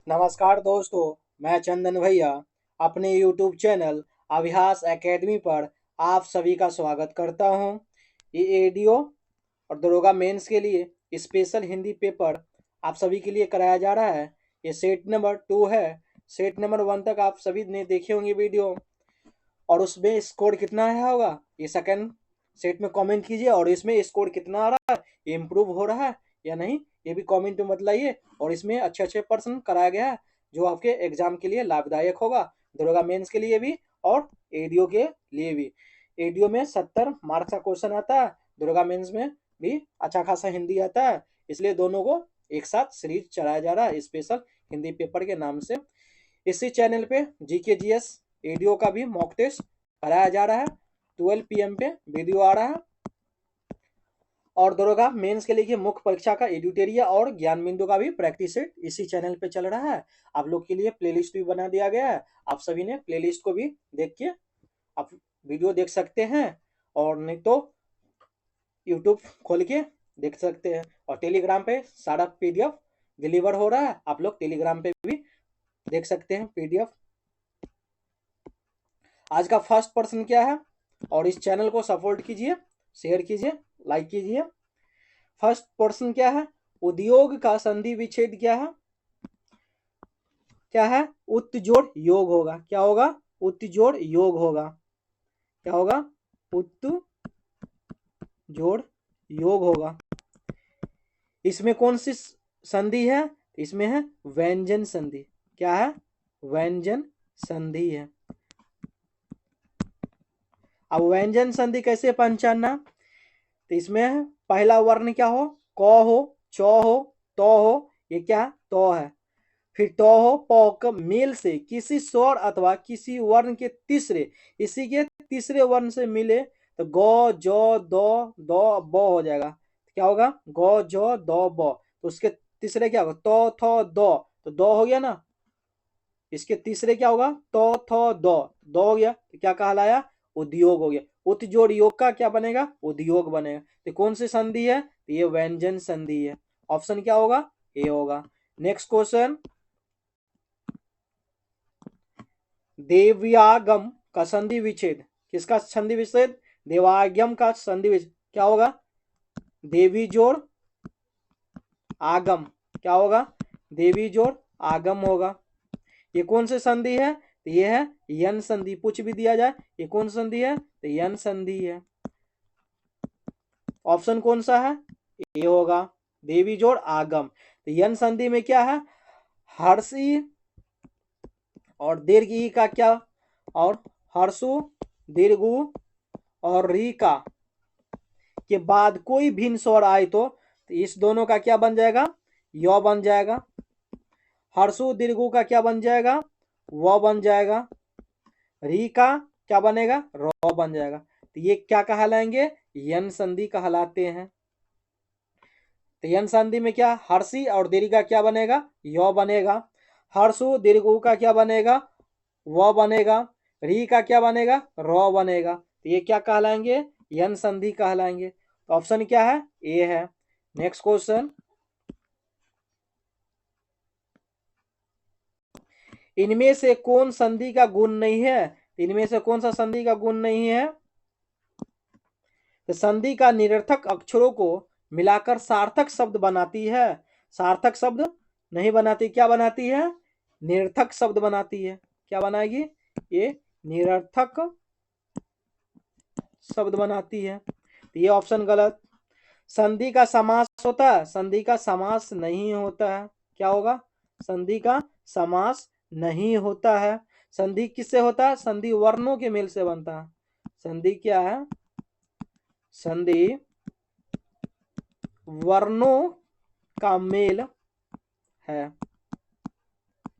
नमस्कार दोस्तों, मैं चंदन भैया अपने YouTube चैनल अभ्यास एकेडमी पर आप सभी का स्वागत करता हूं। ये एडीओ और दरोगा मेंस के लिए स्पेशल हिंदी पेपर आप सभी के लिए कराया जा रहा है। ये सेट नंबर 2 है। सेट नंबर 1 तक आप सभी ने देखे होंगे वीडियो, और उसमें स्कोर कितना आया होगा ये सेकंड सेट में कमेंट कीजिए। और इसमें स्कोर कितना आ रहा है, ये इम्प्रूव हो रहा है या नहीं, ये भी कमेंट में बतलाइए। और इसमें अच्छे अच्छे प्रश्न कराया गया है जो आपके एग्जाम के लिए लाभदायक होगा, दरोगा मेंस के लिए भी और एडीओ के लिए भी। एडीओ में 70 मार्क्स का क्वेश्चन आता है, दरोगा मेंस में भी अच्छा खासा हिंदी आता है, इसलिए दोनों को एक साथ सीरीज चलाया जा रहा है स्पेशल हिंदी पेपर के नाम से। इसी चैनल पे जीके जीएस एडीओ का भी मॉक टेस्ट कराया जा रहा है। 12 PM पे वीडियो आ रहा है। और दरोगा मेंस के लिए मुख्य परीक्षा का एडिटोरिया और ज्ञान बिंदु का भी प्रैक्टिस सेट इसी चैनल पे चल रहा है। आप लोग के लिए प्लेलिस्ट भी बना दिया गया है, आप सभी ने प्लेलिस्ट को भी देख के आप वीडियो देख सकते हैं, और नहीं तो यूट्यूब खोल के देख सकते हैं। और टेलीग्राम पे सारा PDF डिलीवर हो रहा है, आप लोग टेलीग्राम पे भी देख सकते हैं PDF। आज का फर्स्ट पर्सन क्या है, और इस चैनल को सपोर्ट कीजिए, शेयर कीजिए, लाइक कीजिए। फर्स्ट पर्सन क्या है, उद्योग का संधि विच्छेद क्या है? क्या है? उत्तजोड़ योग होगा। क्या होगा? उत्तजोड़ योग होगा। क्या होगा? उत्तजोड़ योग होगा। इसमें कौन सी संधि है? इसमें है व्यंजन संधि। क्या है? व्यंजन संधि है। अब व्यंजन संधि कैसे पहचानना? तो इसमें पहला वर्ण क्या हो? क हो, च हो, त हो। ये क्या? तो है। फिर ट हो, प क मेल से किसी स्वर अथवा किसी वर्ण के तीसरे, इसी के तीसरे वर्ण से मिले तो ग ज द ब हो जाएगा। क्या होगा? ग ज द ब। तो उसके तीसरे क्या होगा? त थ द, तो द हो गया ना। इसके तीसरे क्या होगा? त थ द हो गया, तो क्या कहलाया? उद्योग हो गया। उत्जोड़ योग का क्या बनेगा? उद्योग बनेगा। तो कौन सी संधि है? तो ये व्यंजन संधि है। ऑप्शन क्या होगा? ए होगा। नेक्स्ट क्वेश्चन, देव्यागम का संधि विच्छेद। किसका संधि विच्छेद? देवागम का संधि विच्छेद क्या होगा? देवी जोड़ आगम। क्या होगा? देवी जोड़ आगम होगा। ये कौन सी संधि है? तो ये है यन संधि। पूछ भी दिया जाए ये कौन संधि है, तो यन संधि है। ऑप्शन कौन सा है? ए होगा, देवी जोड़ आगम। तो यन संधि में क्या है? हर्षी और दीर्घ ई का क्या, और हर्षु दीर्घु और री का के बाद कोई भिन्न स्वर आए तो इस दोनों का क्या बन जाएगा? य बन जाएगा। हर्षु दीर्घु का क्या बन जाएगा? व बन जाएगा। री का क्या बनेगा? र बन जाएगा। तो ये क्या कहलाएंगे? यन संधि कहलाते हैं। तो यन संधि में क्या? हर्षी और दीर्घ का क्या बनेगा? य बनेगा। हर्षु दीर्घु का क्या बनेगा? व बनेगा। री का क्या बनेगा? र बनेगा। तो ये क्या कहलाएंगे? यन संधि कहलाएंगे। तो ऑप्शन क्या है? ए है। नेक्स्ट क्वेश्चन, इनमें से कौन संधि का गुण नहीं है? इनमें से कौन सा संधि का गुण नहीं है? तो संधि का निरर्थक अक्षरों को मिलाकर सार्थक शब्द बनाती है। सार्थक शब्द नहीं बनाती, क्या बनाती है? निरर्थक शब्द बनाती है। क्या बनाएगी? ये निरर्थक शब्द बनाती है। तो ये ऑप्शन गलत। संधि का समास होता है? संधि का समास नहीं होता है। क्या होगा? संधि का समास नहीं होता है। संधि किससे होता है? संधि वर्णों के मेल से बनता है। संधि क्या है? संधि वर्णों का मेल है।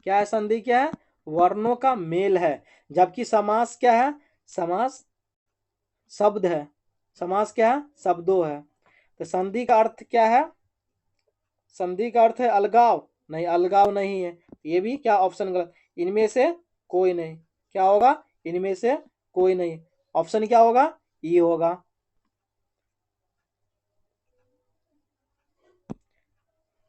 क्या है? संधि क्या है? वर्णों का मेल है। जबकि समास क्या है? समास शब्द है। समास क्या है? शब्दों है। तो संधि का अर्थ क्या है? संधि का अर्थ है अलगाव। नहीं, अलगाव नहीं है। ये भी क्या? ऑप्शन गलत। इनमें से कोई नहीं। क्या होगा? इनमें से कोई नहीं। ऑप्शन क्या होगा? ई होगा।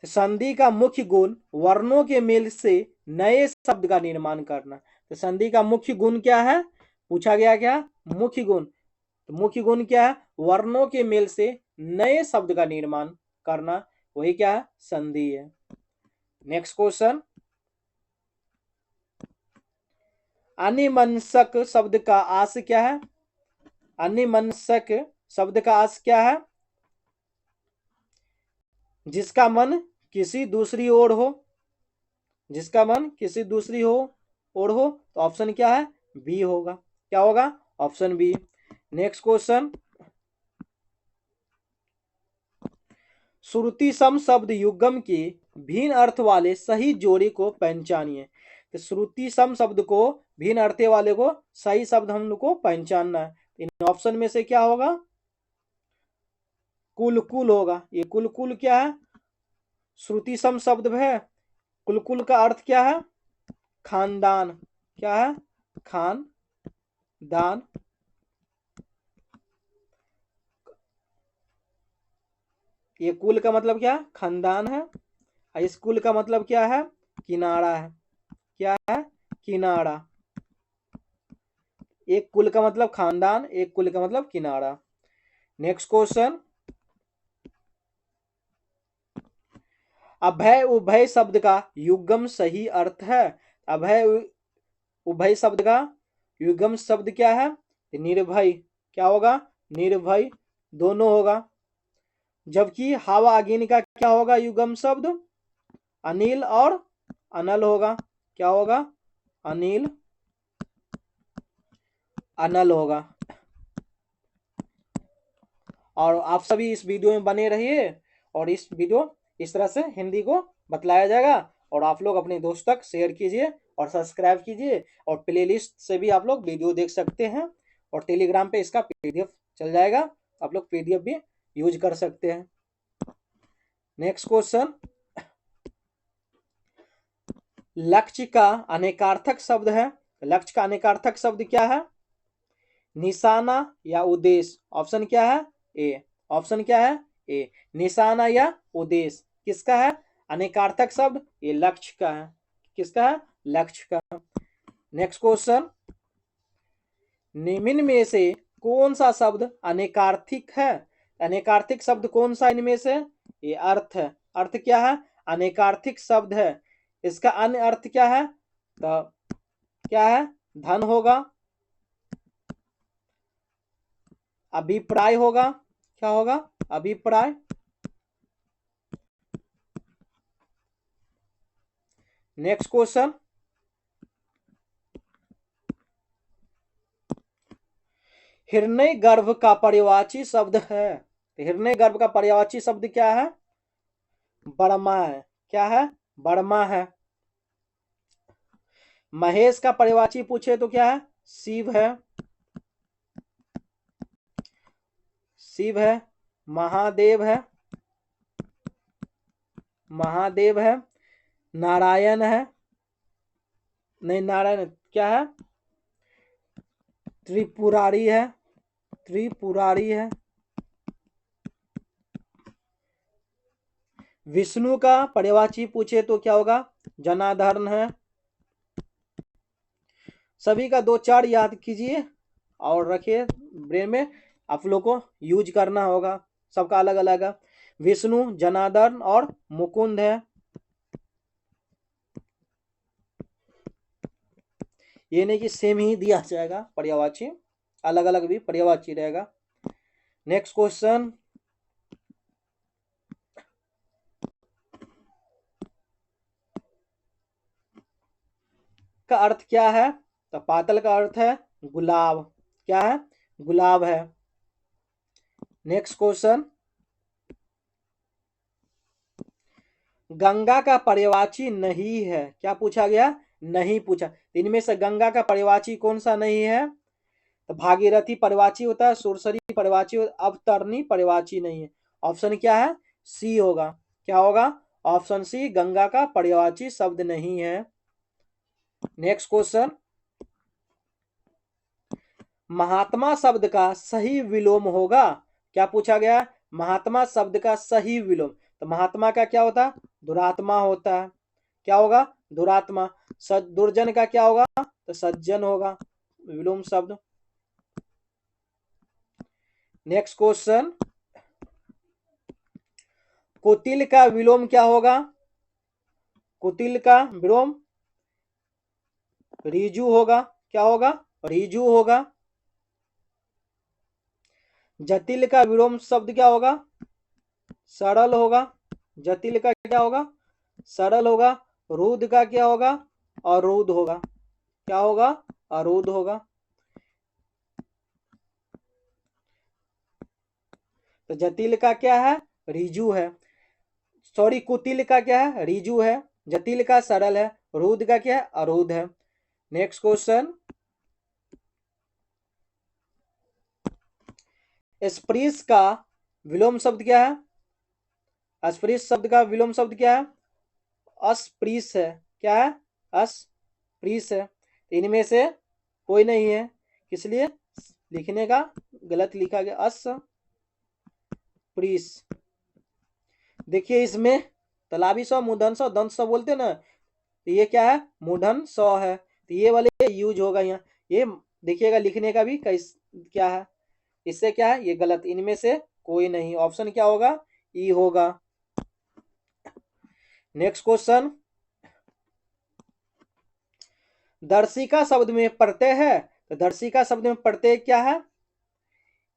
संधि का मुख्य गुण वर्णों के मेल से नए शब्द का निर्माण करना। तो संधि का मुख्य गुण क्या है, पूछा गया क्या, मुख्य गुण। तो मुख्य गुण क्या है, वर्णों के मेल से नए शब्द का निर्माण करना, वही क्या है, संधि है। नेक्स्ट क्वेश्चन, अनिमंसक शब्द का आस क्या है, अनिमंसक शब्द का आस क्या है, जिसका मन किसी दूसरी ओर हो, जिसका मन किसी दूसरी हो ओर हो। तो ऑप्शन क्या है, बी होगा, क्या होगा, ऑप्शन बी। नेक्स्ट क्वेश्चन, श्रुति सम शब्द युग्म के भिन्न अर्थ वाले सही जोड़े को पहचानिए। तो श्रुति सम शब्द को भिन्न अर्थ वाले को सही शब्द हम लोग को पहचानना है। इन ऑप्शन में से क्या होगा, कुल होगा। ये कुल क्या है, श्रुति सम शब्द है। कुल का अर्थ क्या है, खानदान, क्या है, खानदान। ये कुल का मतलब क्या, खानदान है। इस कुल का मतलब क्या है, किनारा है, क्या है, किनारा। एक कुल का मतलब खानदान, एक कुल का मतलब किनारा। नेक्स्ट क्वेश्चन, अभय उभय शब्द का युग्म सही अर्थ है। अभय उभय शब्द का युग्म शब्द क्या है, निर्भय, क्या होगा, निर्भय, दोनों होगा। जबकि हवा अग्नि का क्या होगा युग्म शब्द, अनिल और अनल होगा, क्या होगा, अनिल अनल होगा। और आप सभी इस वीडियो में बने रहिए, और इस वीडियो इस तरह से हिंदी को बतलाया जाएगा, और आप लोग अपने दोस्त तक शेयर कीजिए और सब्सक्राइब कीजिए, और प्लेलिस्ट से भी आप लोग वीडियो देख सकते हैं, और टेलीग्राम पे इसका पीडीएफ चल जाएगा, आप लोग पीडीएफ भी यूज कर सकते हैं। नेक्स्ट क्वेश्चन, लक्ष्य का अनेकार्थक शब्द है। लक्ष्य का अनेकार्थक शब्द क्या है, निशाना या उद्देश्य। ऑप्शन क्या है, ए, ऑप्शन क्या है, ए, निशाना या उद्देश्य। किसका है अनेकार्थक शब्द, ये लक्ष्य का है, किसका है, लक्ष्य का। नेक्स्ट क्वेश्चन, निम्न में से कौन सा शब्द अनेकार्थिक है। अनेकार्थिक शब्द कौन सा इनमें से, ये अर्थ है। अर्थ क्या है, अनेकार्थिक शब्द है। इसका अन्य अर्थ क्या है, तो क्या है, धन होगा, अभिप्राय होगा, क्या होगा, अभिप्राय। नेक्स्ट क्वेश्चन, हिरण्य गर्भ का पर्यायवाची शब्द है। हिरण्य गर्भ का पर्यायवाची शब्द क्या है, बर्मा है, क्या है, बर्मा है। महेश का पर्यायवाची पूछे तो क्या है, शिव है, शिव है। महादेव है, महादेव है। नारायण है, नहीं, नारायण क्या है, त्रिपुरारी है, त्रिपुरारी है। विष्णु का पर्यायवाची पूछे तो क्या होगा, जनार्दन है। सभी का दो चार याद कीजिए और रखिए ब्रेन में, आप लोग को यूज करना होगा, सबका अलग अलग है। विष्णु, जनार्दन और मुकुंद है। ये नहीं कि सेम ही दिया जाएगा पर्यायवाची, अलग अलग भी पर्यायवाची रहेगा। नेक्स्ट क्वेश्चन, का अर्थ क्या है, तो पातल का अर्थ है गुलाब, क्या है, गुलाब है। नेक्स्ट क्वेश्चन, गंगा का पर्यायवाची नहीं है, क्या पूछा गया, नहीं पूछा। इनमें से गंगा का पर्यायवाची कौन सा नहीं है, तो भागीरथी पर्यायवाची होता है, सुरसरी पर्यायवाची, अवतरणी पर्यायवाची नहीं है। ऑप्शन क्या है, सी होगा, क्या होगा, ऑप्शन सी, गंगा का पर्यायवाची शब्द नहीं है। नेक्स्ट क्वेश्चन, महात्मा शब्द का सही विलोम होगा, क्या पूछा गया, महात्मा शब्द का सही विलोम। तो महात्मा का क्या होता है? दुरात्मा होता है। क्या होगा? दुरात्मा। दुर्जन का क्या होगा? तो सज्जन होगा, विलोम शब्द। नेक्स्ट क्वेश्चन, कुटिल का विलोम क्या होगा? कुटिल का विलोम रिजु होगा। क्या होगा? रिजु होगा। जटिल का विलोम शब्द क्या होगा? सरल होगा। जटिल का क्या होगा? सरल होगा। रुद्र का क्या होगा? अरुद्ध होगा। क्या होगा? अरुद्ध होगा। तो जटिल का क्या है? रिजु है। सॉरी, कुटिल का क्या है? रिजु है। जटिल का सरल है। रुद्र का क्या है? अरुद्ध है। नेक्स्ट क्वेश्चन, स्प्रीस का विलोम शब्द क्या है? स्प्रीस शब्द का विलोम शब्द क्या है? अस्प्रीस है। क्या है? अस्प्रीस है। इनमें से कोई नहीं है, इसलिए लिखने का गलत लिखा गया, अस्प्रीस। देखिए इसमें तलाबी सौ, मूर्धन सौ, दंत सौ बोलते ना, तो ये क्या है? मूर्धन सौ है, तो ये वाले यूज होगा यहाँ। ये देखिएगा लिखने का भी कैस क्या है, इससे क्या है? ये गलत, इनमें से कोई नहीं। ऑप्शन क्या होगा? ई होगा। नेक्स्ट क्वेश्चन, दर्शिका शब्द में प्रत्यय है, तो दर्शिका शब्द में प्रत्यय क्या है?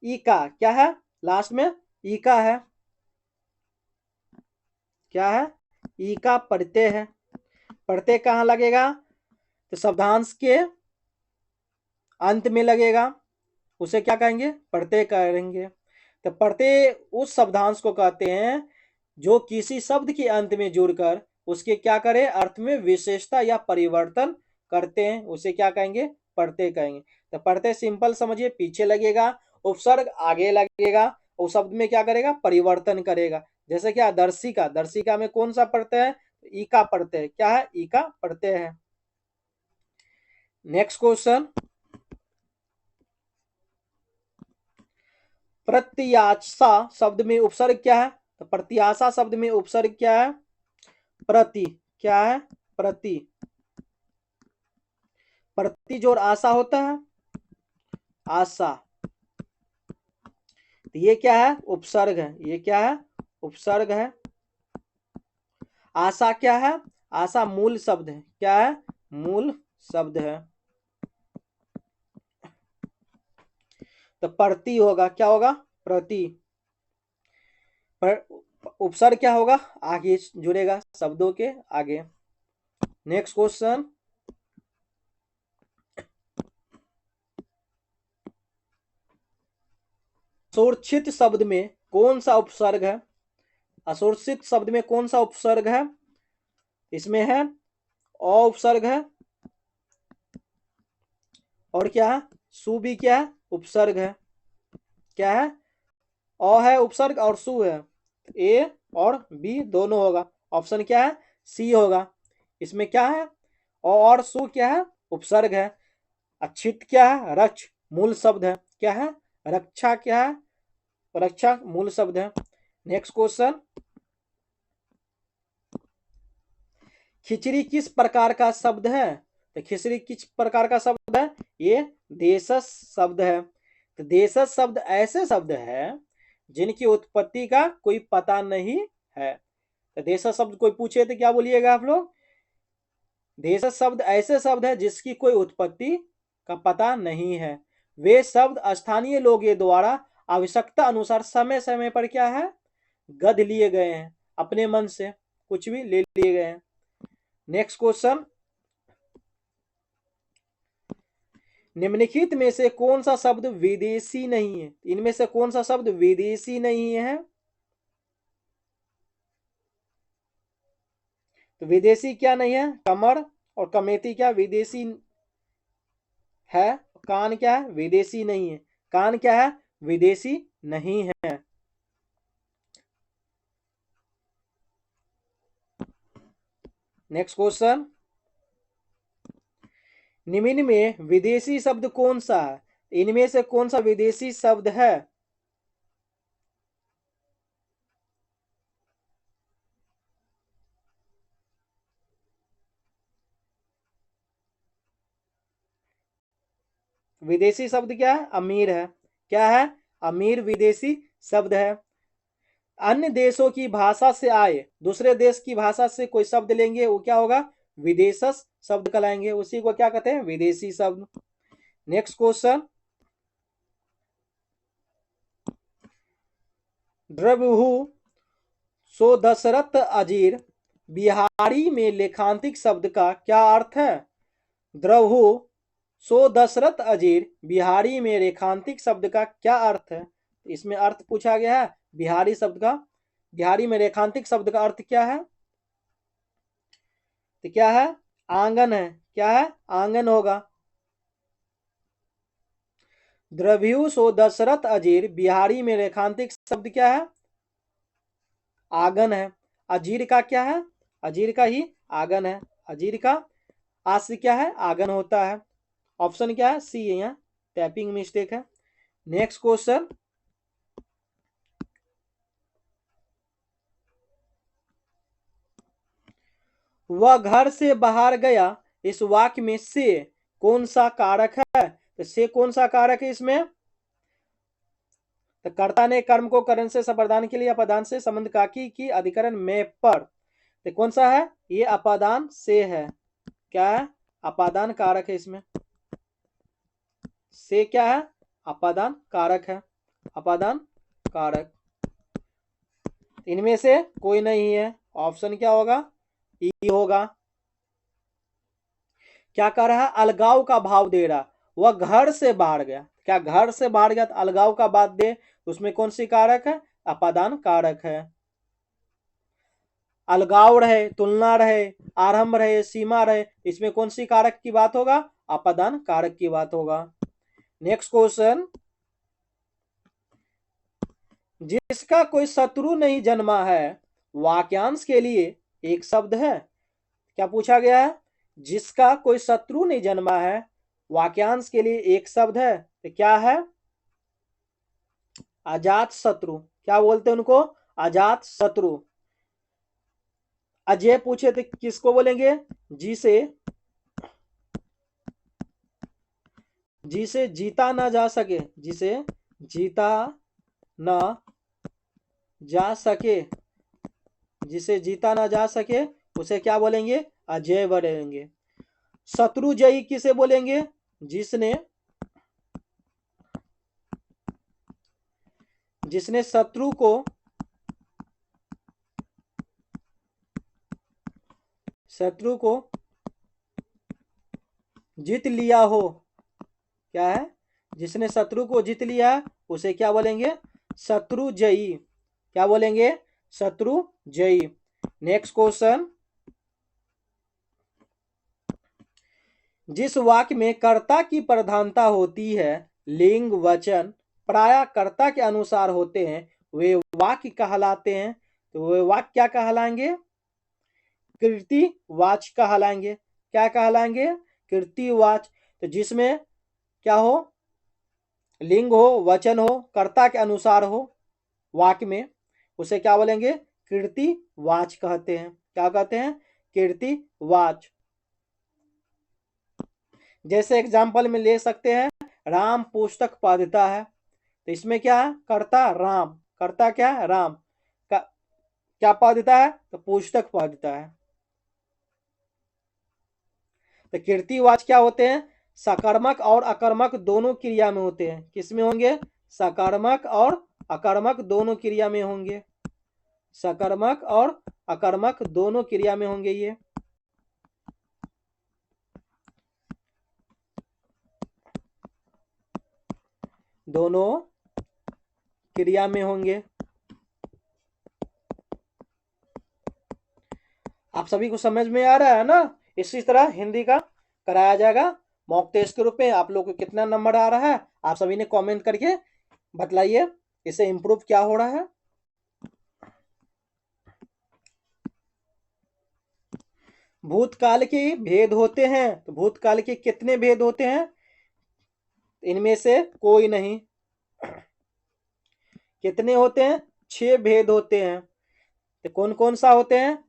ई का। क्या है? लास्ट में ई का है। क्या है? ई का प्रत्यय है। प्रत्यय कहाँ लगेगा? तो शब्दांश के अंत में लगेगा, उसे क्या कहेंगे? प्रत्यय कहेंगे। तो प्रत्यय उस शब्दांश को कहते हैं जो किसी शब्द के अंत में जुड़कर उसके क्या करे? अर्थ में विशेषता या परिवर्तन करते हैं, उसे क्या कहेंगे? प्रत्यय कहेंगे। तो प्रत्यय सिंपल समझिए, पीछे लगेगा, उपसर्ग आगे लगेगा, उस शब्द में क्या करेगा? परिवर्तन करेगा। जैसे क्या? दर्शिका, दर्शिका में कौन सा प्रत्यय है? ई का प्रत्यय। क्या है? ई का प्रत्यय है। नेक्स्ट क्वेश्चन, प्रत्याशा शब्द में उपसर्ग क्या है? तो प्रत्याशा शब्द में उपसर्ग क्या है? प्रति। क्या है? प्रति। प्रति जोड़ आशा होता है, आशा। तो ये क्या है? उपसर्ग है। ये क्या है? उपसर्ग है। आशा क्या है? आशा मूल शब्द है। क्या है? मूल शब्द है। तो प्रति होगा। क्या होगा? प्रति। पर उपसर्ग क्या होगा? आगे जुड़ेगा, शब्दों के आगे। नेक्स्ट क्वेश्चन, असुरक्षित शब्द में कौन सा उपसर्ग है? असुरक्षित शब्द में कौन सा उपसर्ग है? इसमें है अ उपसर्ग है, और क्या है? सु भी क्या है? उपसर्ग है। क्या है? अ है उपसर्ग और सु है, ए और बी दोनों होगा। ऑप्शन क्या है? सी होगा। इसमें क्या है? अ और सु क्या है? उपसर्ग है। अच्छित क्या है? रक्ष मूल शब्द है। क्या है? रक्षा क्या है? रक्षा मूल शब्द है। नेक्स्ट क्वेश्चन, खिचड़ी किस प्रकार का शब्द है? तो खिचड़ी किस प्रकार का शब्द है? ये देशज शब्द है। तो देशज शब्द ऐसे शब्द है जिनकी उत्पत्ति का कोई पता नहीं है। तो देशज शब्द कोई पूछे तो क्या बोलिएगा आप लोग? देशज शब्द ऐसे शब्द है जिसकी कोई उत्पत्ति का पता नहीं है। वे शब्द स्थानीय लोगों द्वारा आवश्यकता अनुसार समय समय पर क्या है? गढ़ लिए गए हैं, अपने मन से कुछ भी ले लिए गए हैं। नेक्स्ट क्वेश्चन, निम्नलिखित में से कौन सा शब्द विदेशी नहीं है? इनमें से कौन सा शब्द विदेशी नहीं है? तो विदेशी क्या नहीं है? कमर और कमेटी क्या विदेशी है? कान क्या है? विदेशी नहीं है। कान क्या है? विदेशी नहीं है। नेक्स्ट क्वेश्चन, निम्न में विदेशी शब्द कौन सा है? इनमें से कौन सा विदेशी शब्द है? विदेशी शब्द क्या है? अमीर है। क्या है? अमीर विदेशी शब्द है। अन्य देशों की भाषा से आए, दूसरे देश की भाषा से कोई शब्द लेंगे वो क्या होगा? विदेशस शब्द कहलाएंगे, उसी को क्या कहते हैं? विदेशी शब्द। नेक्स्ट क्वेश्चन, द्रव्यहु सो दशरथ अजीर बिहारी में लेखांतिक शब्द का क्या अर्थ है? द्रव्यहु सो दशरथ अजीर बिहारी में रेखांतिक शब्द का क्या अर्थ है? इसमें अर्थ पूछा गया है बिहारी शब्द का। बिहारी में रेखांतिक शब्द का अर्थ क्या है? तो क्या है? आंगन है। क्या है? आंगन होगा। द्रव्यु सो दशरथ अजीर बिहारी में रेखांतिक शब्द क्या है? आगन है। अजीर का क्या है? अजीर का ही आगन है। अजीर का आश्र क्या है? आगन होता है। ऑप्शन क्या है? सी है। यहाँ टाइपिंग मिस्टेक है। नेक्स्ट क्वेश्चन, वह घर से बाहर गया, इस वाक्य में से कौन सा कारक है? तो से कौन सा कारक है इसमें? तो कर्ता ने कर्म को करण से संप्रदान के लिए अपादान से संबंध काकी की अधिकरण में पर, तो कौन सा है? ये अपादान से है। क्या है? अपादान कारक है इसमें। से क्या है? अपादान कारक है। अपादान कारक। इनमें से कोई नहीं है। ऑप्शन क्या होगा? ई होगा। क्या कर रहा है? अलगाव का भाव दे रहा। वह घर से बाहर गया। क्या घर से बाहर गया तो अलगाव का बात दे, उसमें कौन सी कारक है? अपादान कारक है। अलगाव रहे, तुलना रहे, आरंभ रहे, सीमा रहे, इसमें कौन सी कारक की बात होगा? अपादान कारक की बात होगा। नेक्स्ट क्वेश्चन, जिसका कोई शत्रु नहीं जन्मा है वाक्यांश के लिए एक शब्द है। क्या पूछा गया है? जिसका कोई शत्रु नहीं जन्मा है वाक्यांश के लिए एक शब्द है, तो क्या है? अजात शत्रु। क्या बोलते हैं उनको? अजात शत्रु। अजय पूछे तो किसको बोलेंगे? जिसे जिसे जीता ना जा सके, जिसे जीता ना जा सके, जिसे जीता ना जा सके उसे क्या बोलेंगे? अजय बोलेंगे। शत्रु जयी किसे बोलेंगे? जिसने जिसने शत्रु को जीत लिया हो। क्या है? जिसने शत्रु को जीत लिया उसे क्या बोलेंगे? शत्रु जयी। क्या बोलेंगे? शत्रु जयी। नेक्स्ट क्वेश्चन, जिस वाक्य में कर्ता की प्रधानता होती है, लिंग वचन प्राय कर्ता के अनुसार होते हैं, वे वाक्य कहलाते हैं। तो वे वाक्य क्या कहलाएंगे? कृतिवाच कहलाएंगे। क्या कहलाएंगे? कृतिवाच। तो जिसमें क्या हो? लिंग हो, वचन हो, कर्ता के अनुसार हो वाक्य में, उसे क्या बोलेंगे? कृतिवाच कहते हैं। क्या कहते हैं? कृतिवाच। जैसे एग्जाम्पल में ले सकते हैं, राम पुस्तक पढ़ता है, तो इसमें क्या है? कर्ता राम। कर्ता क्या है? राम। का, क्या पढ़ता है? तो पुस्तक पढ़ता है। तो कृतिवाच क्या होते हैं? सकर्मक और अकर्मक दोनों क्रिया में होते हैं। किस में होंगे? सकर्मक और अकर्मक दोनों क्रिया में होंगे। सकर्मक और अकर्मक दोनों क्रिया में होंगे। ये दोनों क्रिया में होंगे। आप सभी को समझ में आ रहा है ना? इसी तरह हिंदी का कराया जाएगा मॉक टेस्ट के रूप में। आप लोग को कितना नंबर आ रहा है आप सभी ने कमेंट करके बतलाइए, इससे इंप्रूव क्या हो रहा है। भूतकाल के भेद होते हैं, तो भूतकाल के कितने भेद होते हैं? इनमें से कोई नहीं। कितने होते हैं? 6 भेद होते हैं। तो कौन कौन सा होते हैं?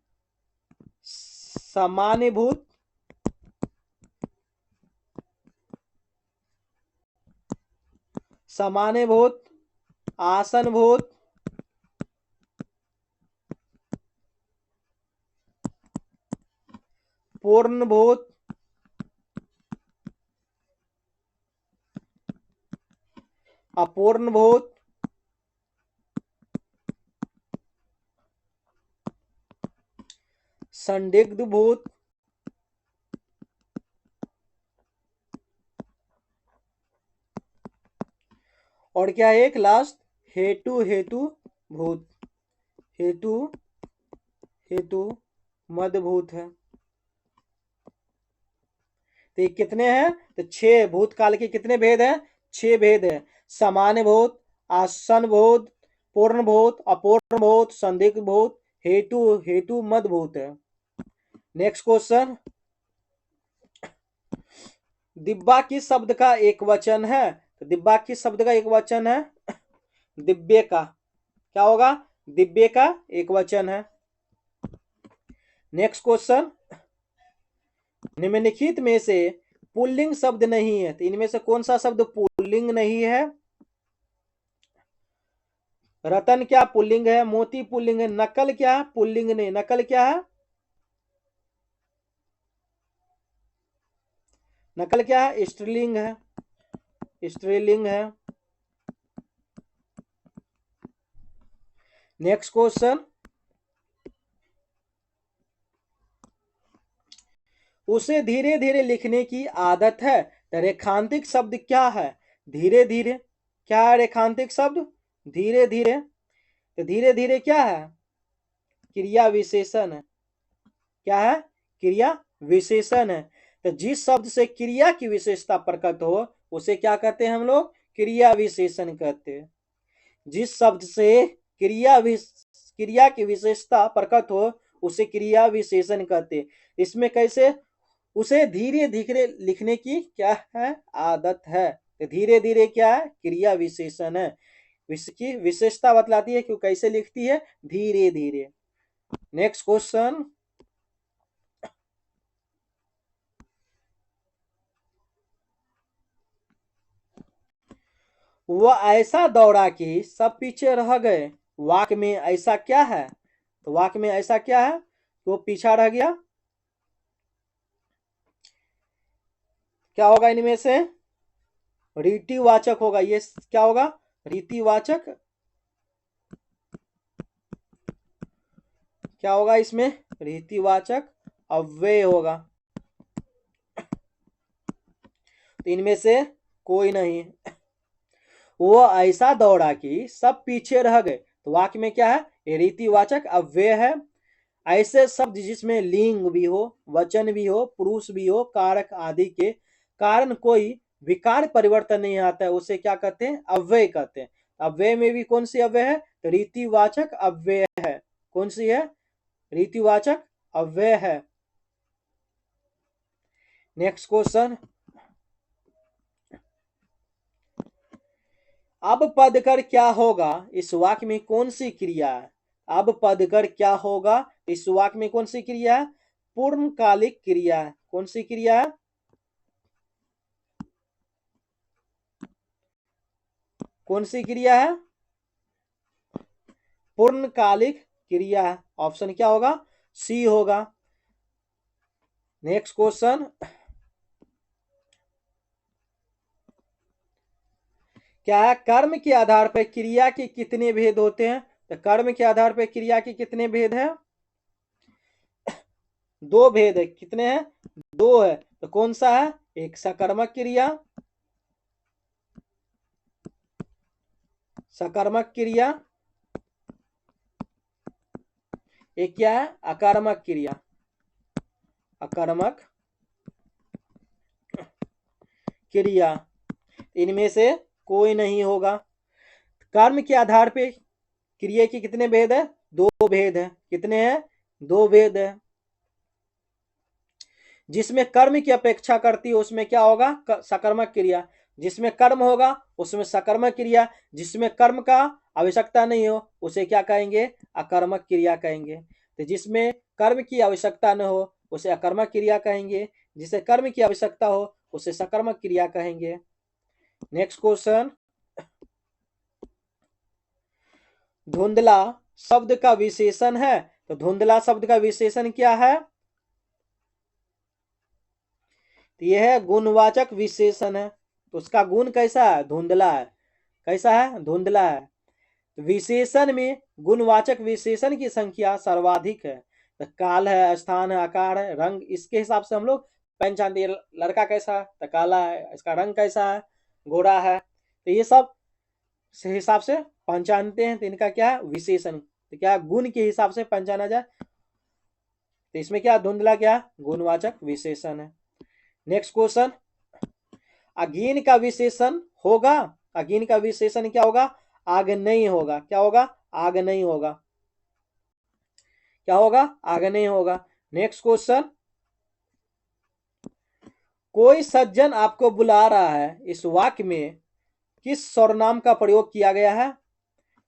सामान्य भूत, सामान्यभूत, आसनभूत, पूर्णभूत, अपूर्णभूत, संदिग्ध भूत, और क्या है एक लास्ट, हेतु हेतु भूत, हेतु हेतु मदभूत है। तो ये कितने हैं? तो 6 भूतकाल के कितने भेद हैं? 6 भेद है। सामान्य भूत, आसन भूत, पूर्ण भूत, अपूर्ण भूत, संदिग्ध भूत, हेतु हेतु मद भूत है। नेक्स्ट क्वेश्चन, दिब्बा किस शब्द का एक वचन है? तो दिब्बा किस शब्द का एक वचन है? दिव्य का। क्या होगा? दिव्य का एक वचन है। नेक्स्ट क्वेश्चन, निम्नलिखित में से पुल्लिंग शब्द नहीं है, तो इनमें से कौन सा शब्द पुल्लिंग नहीं है? रतन क्या पुल्लिंग है? मोती पुल्लिंग है। नकल क्या? पुल्लिंग नहीं। नकल क्या है? नकल क्या है? स्त्रीलिंग है। स्त्रीलिंग है। नेक्स्ट क्वेश्चन, उसे धीरे धीरे लिखने की आदत है, तो रेखांतिक शब्द क्या है? धीरे धीरे। क्या है रेखांतिक शब्द? धीरे धीरे। तो धीरे धीरे क्या है? क्रिया विशेषण है। क्या है? क्रिया विशेषण है। तो जिस शब्द से क्रिया की विशेषता प्रकट हो उसे क्या कहते हैं हम लोग? क्रिया विशेषण कहते हैं। जिस शब्द से क्रिया की विशेषता प्रकट हो उसे क्रिया विशेषण कहते हैं। इसमें कैसे? उसे धीरे धीरे लिखने की क्या है? आदत है। तो धीरे धीरे क्या है? क्रिया विशेषण है। इसकी विशेषता बतलाती है कि वो कैसे लिखती है? धीरे धीरे। नेक्स्ट क्वेश्चन, वह ऐसा दौड़ा कि सब पीछे रह गए, वाक्य में ऐसा क्या है? तो वाक्य में ऐसा क्या है? वो पीछा रह गया। क्या होगा इनमें से? रीतिवाचक होगा। ये क्या होगा? रीतिवाचक। क्या होगा इसमें? रीतिवाचक अव्यय होगा। तो इनमें से कोई नहीं। वो ऐसा दौड़ा कि सब पीछे रह गए, तो वाक्य में क्या है? ये रीतिवाचक अव्यय है। ऐसे शब्द जिसमें लिंग भी हो, वचन भी हो, पुरुष भी हो, कारक आदि के कारण कोई विकार परिवर्तन नहीं आता है उसे क्या कहते हैं? अव्यय कहते हैं। अव्यय में भी कौन सी अव्यय है? तो रीतिवाचक अव्यय है। कौन सी है? रीतिवाचक अव्यय है। नेक्स्ट क्वेश्चन, अब पद कर क्या होगा इस वाक्य में कौन सी क्रिया है? अब पद कर क्या होगा इस वाक्य में कौन सी क्रिया है? पूर्णकालिक क्रिया है। कौन सी क्रिया है? कौन सी क्रिया है? पूर्णकालिक क्रिया है। ऑप्शन क्या होगा? सी होगा। नेक्स्ट क्वेश्चन, क्या है? कर्म के आधार पर क्रिया के कितने भेद होते हैं? तो कर्म के आधार पर क्रिया के कितने भेद हैं? 2 भेद है। कितने हैं? 2 है। तो कौन सा है? एक सकर्मक क्रिया, सकर्मक क्रिया। एक क्या है? अकर्मक क्रिया, अकर्मक क्रिया। इनमें से कोई नहीं होगा। कर्म के आधार पे क्रिया के कितने भेद है? 2 भेद है। कितने हैं? 2 भेद है। जिसमें कर्म की अपेक्षा करती है उसमें क्या होगा? सकर्मक क्रिया। जिसमें कर्म होगा उसमें सकर्मक क्रिया। जिसमें कर्म का आवश्यकता नहीं हो उसे क्या कहेंगे? अकर्मक क्रिया कहेंगे। तो जिसमें कर्म की आवश्यकता न हो उसे अकर्मक क्रिया कहेंगे। जिसे कर्म की आवश्यकता हो उसे सकर्मक क्रिया कहेंगे। नेक्स्ट क्वेश्चन, धुंधला शब्द का विशेषण है। तो धुंधला शब्द का विशेषण क्या है? तो यह है गुणवाचक विशेषण है। तो उसका गुण कैसा है? धुंधला है। कैसा है? धुंधला है। विशेषण में गुणवाचक विशेषण की संख्या सर्वाधिक है। तो काल है, स्थान है, आकार है, रंग, इसके हिसाब से हम लोग पहचानते हैं। लड़का कैसा है? तो काला है। इसका रंग कैसा है? गोरा है। तो ये सब से हिसाब से पहचानते हैं। तो इनका क्या है? विशेषण। तो क्या गुण के हिसाब से पहचाना जाए। तो इसमें क्या धुंधला क्या? गुणवाचक विशेषण है। नेक्स्ट क्वेश्चन, अगेन का विशेषण होगा। अगेन का विशेषण क्या होगा? आग नहीं होगा। क्या होगा? आग नहीं होगा। क्या होगा? आग नहीं होगा। नेक्स्ट क्वेश्चन, कोई सज्जन आपको बुला रहा है, इस वाक्य में किस सर्वनाम का प्रयोग किया गया है?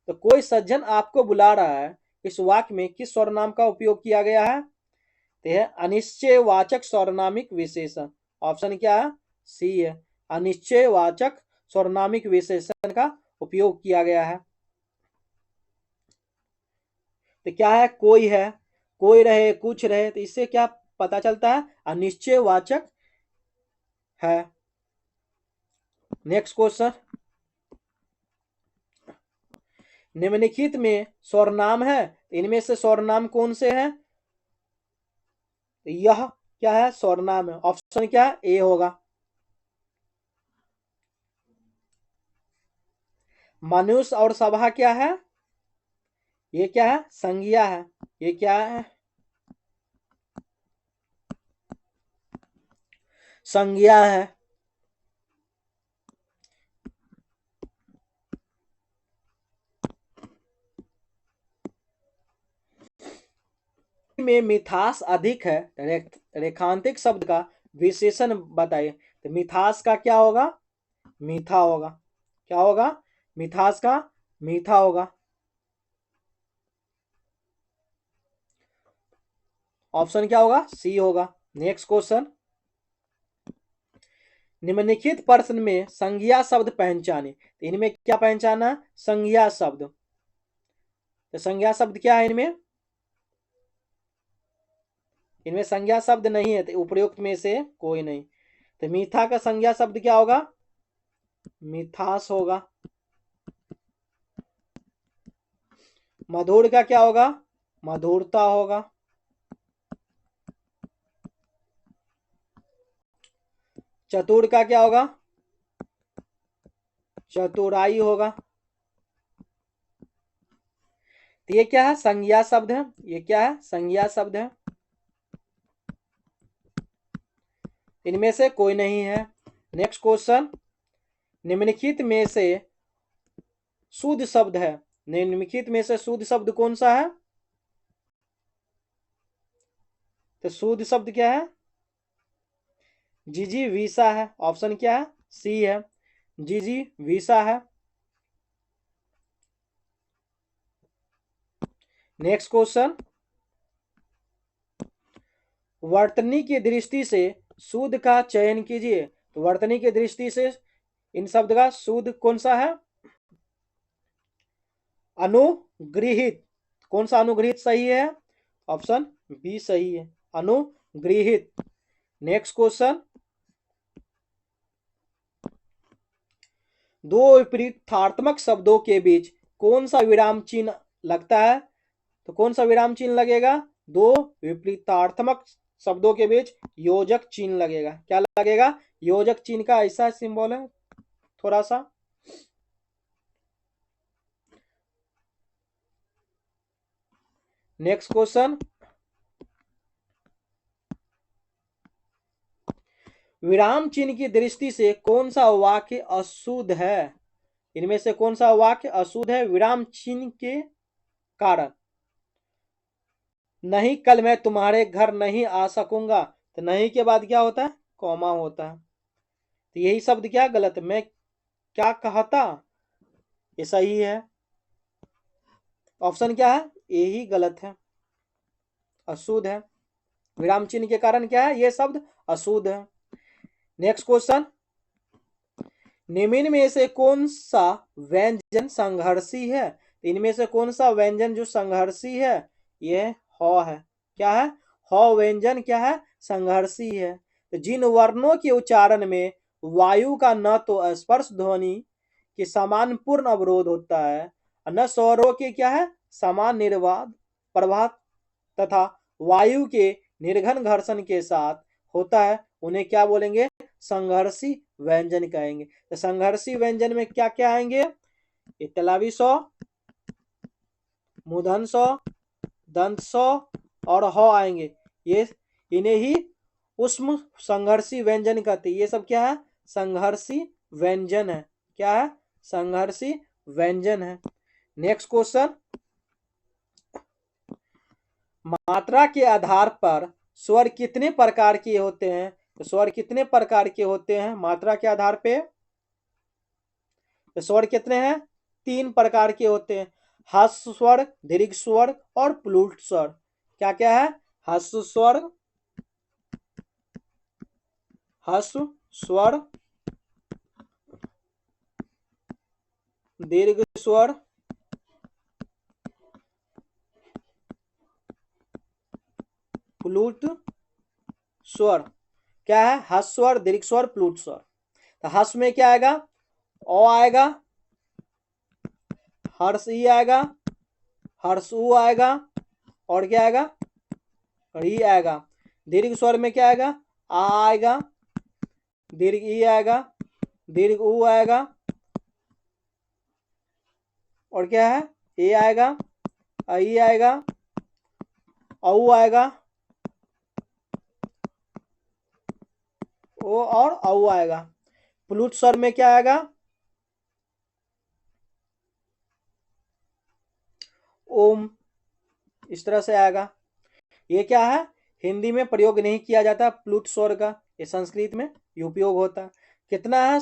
तो कोई सज्जन आपको बुला रहा है, इस वाक्य में किस सर्वनाम का उपयोग किया गया है? तो है अनिश्चयवाचक सर्वनामिक विशेषण। ऑप्शन क्या है? सी है। अनिश्चयवाचक सर्वनामिक विशेषण का उपयोग किया गया है। तो क्या है? कोई है, कोई रहे, कुछ रहे, तो इससे क्या पता चलता है? अनिश्चयवाचक है। नेक्स्ट क्वेश्चन, निम्नलिखित में सर्वनाम है, इनमें से सर्वनाम कौन से हैं? यह क्या है? सर्वनाम है। ऑप्शन क्या है? ए होगा। मनुष्य और सभा क्या है? ये क्या है? संज्ञा है। ये क्या है? संज्ञा है। में मिठास अधिक है, रेखांतिक शब्द का विशेषण बताइए। तो मिठास का क्या होगा? मीठा होगा। क्या होगा? मिठास का मीठा होगा। ऑप्शन क्या होगा? सी होगा। नेक्स्ट क्वेश्चन, निम्नलिखित प्रश्न में संज्ञा शब्द पहचाने। तो इनमें क्या पहचाना? संज्ञा शब्द। तो संज्ञा शब्द क्या है इनमें? इनमें संज्ञा शब्द नहीं है, तो उपयुक्त में से कोई नहीं। तो मीठा का संज्ञा शब्द क्या होगा? मिठास होगा। मधुर का क्या होगा? मधुरता होगा। चतुर का क्या होगा? चतुराई होगा। तो ये क्या है? संज्ञा शब्द है। ये क्या है? संज्ञा शब्द है। इनमें से कोई नहीं है। नेक्स्ट क्वेश्चन, निम्नलिखित में से शुद्ध शब्द है। निम्नलिखित में से शुद्ध शब्द कौन सा है? तो शुद्ध शब्द क्या है? जीजी वीसा है। ऑप्शन क्या है? सी है। जीजी वीसा है। नेक्स्ट क्वेश्चन, वर्तनी की दृष्टि से शुद्ध का चयन कीजिए। तो वर्तनी की दृष्टि से इन शब्द का शुद्ध कौन सा है? अनुगृहित। कौन सा अनुगृहित सही है? ऑप्शन बी सही है, अनुगृहित। नेक्स्ट क्वेश्चन, दो विपरीतार्थमक शब्दों के बीच कौन सा विराम चिन्ह लगता है? तो कौन सा विराम चिन्ह लगेगा? दो विपरीतार्थमक शब्दों के बीच योजक चिन्ह लगेगा। क्या लगेगा? योजक चिन्ह का ऐसा सिंबल है थोड़ा सा। नेक्स्ट क्वेश्चन, विराम चिन्ह की दृष्टि से कौन सा वाक्य अशुद्ध है? इनमें से कौन सा वाक्य अशुद्ध है विराम चिन्ह के कारण? नहीं कल मैं तुम्हारे घर नहीं आ सकूंगा। तो नहीं के बाद क्या होता है? कॉमा होता है। तो यही शब्द क्या गलत है? मैं क्या कहता, ये सही है। ऑप्शन क्या है? यही गलत है, अशुद्ध है। विराम चिन्ह के कारण क्या है? ये शब्द अशुद्ध है। नेक्स्ट क्वेश्चन, निम्न में से कौन सा व्यंजन संघर्षी है? इनमें से कौन सा व्यंजन जो संघर्षी है? ये ह है। क्या है? ह व्यंजन क्या है? संघर्षी है। तो जिन वर्णों के उच्चारण में वायु का न तो स्पर्श ध्वनि कि समान पूर्ण अवरोध होता है, न स्वरों के क्या है? समान निर्वाद प्रभात तथा वायु के निर्घन घर्षण के साथ होता है, उन्हें क्या बोलेंगे? संघर्षी व्यंजन कहेंगे। तो संघर्षी व्यंजन में क्या क्या आएंगे? इतलावी सौ, मूर्धन सौ, दंत सौ और ह आएंगे। ये इन्हें ही उष्म संघर्षी व्यंजन कहते हैं। ये सब क्या है? संघर्षी व्यंजन है। क्या है? संघर्षी व्यंजन है। नेक्स्ट क्वेश्चन, मात्रा के आधार पर स्वर कितने प्रकार के होते हैं? तो स्वर कितने प्रकार के होते हैं मात्रा के आधार पे? तो स्वर कितने हैं? 3 प्रकार के होते हैं। ह्रस्व स्वर, दीर्घ स्वर और प्लूट स्वर। क्या क्या है? ह्रस्व स्वर, ह्रस्व स्वर, दीर्घ स्वर, प्लूट स्वर। क्या है? ह्रस्व स्वर, दीर्घ स्वर, प्लूट स्वर। तो ह्रस्व में क्या आएगा? ओ आएगा, हर्ष ई आएगा, हर्ष ऊ आएगा और क्या आएगा? री आएगा। दीर्घ स्वर में क्या आएगा? आ आएगा, दीर्घ ई आएगा, दीर्घ ऊ आएगा और क्या है? ए आएगा, आई आएगा, औ आएगा, ओ और औ आएगा। प्लूट स्वर में क्या आएगा? ओम, इस तरह से आएगा। ये क्या है? हिंदी में प्रयोग नहीं किया जाता प्लूट स्वर का, ये संस्कृत में उपयोग होता है। कितना है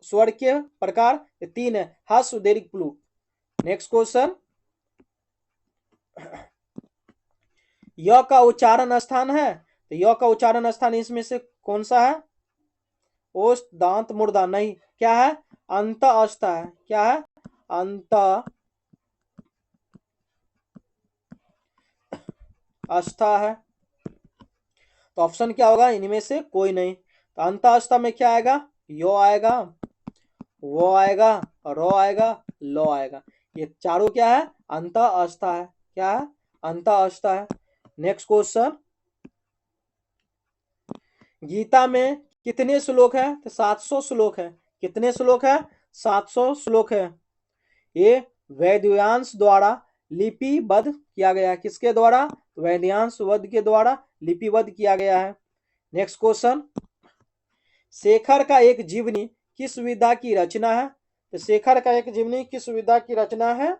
स्वर के प्रकार? 3 है, ह्रस्व, दीर्घ, प्लूट। नेक्स्ट क्वेश्चन, य का उच्चारण स्थान है, तो य का उच्चारण स्थान इसमें से कौन सा है? ओष्ठ, दांत, मूर्धा नहीं। क्या है? अंत अष्टा है। क्या है? अंत अष्टा है। तो ऑप्शन क्या होगा? इनमें से कोई नहीं। तो अंत अष्टा में क्या आएगा? यो आएगा, वो आएगा, रो आएगा, लो आएगा। ये चारों क्या है? अंत अष्टा है। क्या है? अंत अष्टा है। नेक्स्ट क्वेश्चन, गीता में कितने श्लोक है? तो 700 श्लोक है। कितने श्लोक है? 700 श्लोक है। ये वेदव्यास द्वारा लिपिबद्ध किया गया है। किसके द्वारा? वेदव्यास के द्वारा लिपिबद्ध किया गया है। नेक्स्ट क्वेश्चन, शेखर का एक जीवनी किस विधा की रचना है? तो शेखर का एक जीवनी किस विधा की रचना है?